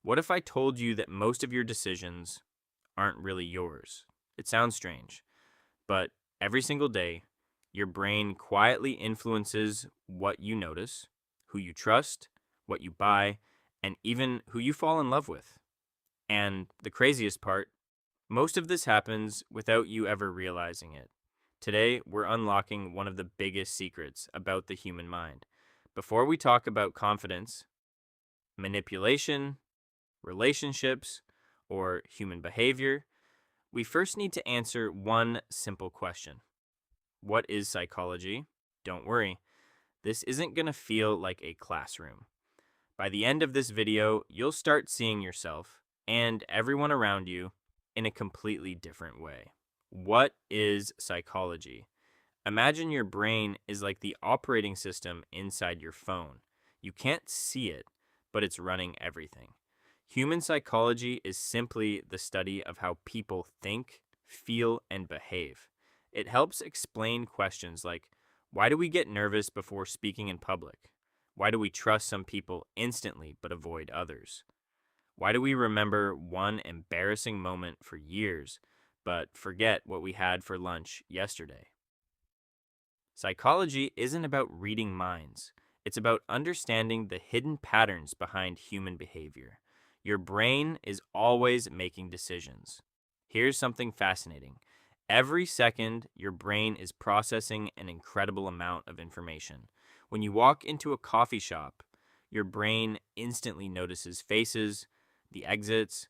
What if I told you that most of your decisions aren't really yours? It sounds strange, but every single day, your brain quietly influences what you notice, who you trust, what you buy, and even who you fall in love with. And the craziest part, most of this happens without you ever realizing it. Today, we're unlocking one of the biggest secrets about the human mind. Before we talk about confidence, manipulation, relationships, or human behavior, we first need to answer one simple question. What is psychology? Don't worry, this isn't going to feel like a classroom. By the end of this video, you'll start seeing yourself and everyone around you in a completely different way. What is psychology? Imagine your brain is like the operating system inside your phone. You can't see it, but it's running everything. Human psychology is simply the study of how people think, feel, and behave. It helps explain questions like, why do we get nervous before speaking in public? Why do we trust some people instantly but avoid others? Why do we remember one embarrassing moment for years but forget what we had for lunch yesterday? Psychology isn't about reading minds. It's about understanding the hidden patterns behind human behavior. Your brain is always making decisions. Here's something fascinating. Every second, your brain is processing an incredible amount of information. When you walk into a coffee shop, your brain instantly notices faces, the exits,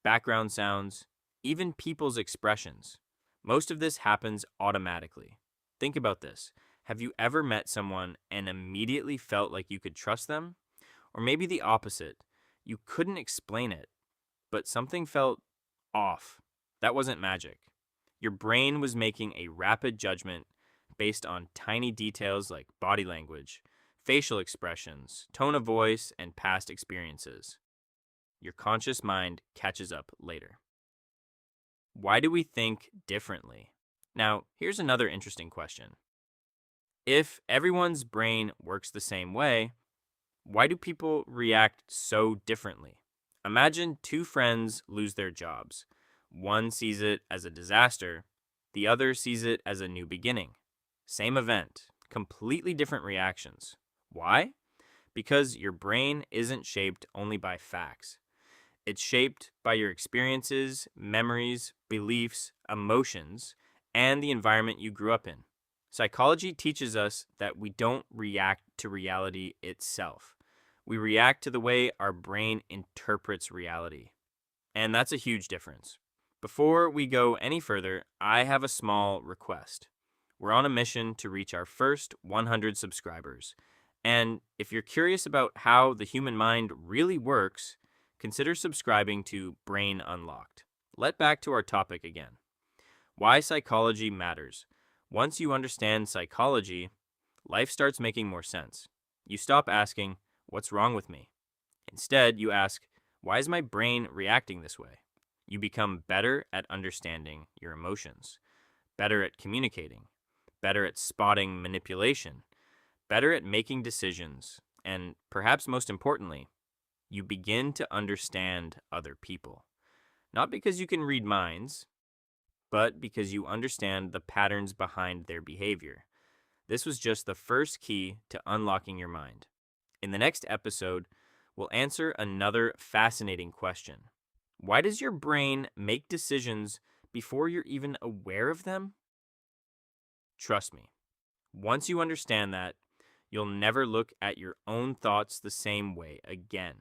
background sounds, even people's expressions. Most of this happens automatically. Think about this. Have you ever met someone and immediately felt like you could trust them? Or maybe the opposite. You couldn't explain it, but something felt off. That wasn't magic. Your brain was making a rapid judgment based on tiny details like body language, facial expressions, tone of voice, and past experiences. Your conscious mind catches up later. Why do we think differently? Now, here's another interesting question. If everyone's brain works the same way, why do people react so differently? Imagine two friends lose their jobs. One sees it as a disaster, the other sees it as a new beginning. Same event, completely different reactions. Why? Because your brain isn't shaped only by facts. It's shaped by your experiences, memories, beliefs, emotions, and the environment you grew up in. Psychology teaches us that we don't react to reality itself. We react to the way our brain interprets reality. And that's a huge difference. Before we go any further, I have a small request. We're on a mission to reach our first 100 subscribers. And if you're curious about how the human mind really works, consider subscribing to Brain Unlocked. Back to our topic again. Why psychology matters. Once you understand psychology, life starts making more sense. You stop asking, what's wrong with me? Instead, you ask, why is my brain reacting this way? You become better at understanding your emotions, better at communicating, better at spotting manipulation, better at making decisions, and perhaps most importantly, you begin to understand other people. Not because you can read minds, but because you understand the patterns behind their behavior. This was just the first key to unlocking your mind. In the next episode, we'll answer another fascinating question. Why does your brain make decisions before you're even aware of them? Trust me, once you understand that, you'll never look at your own thoughts the same way again.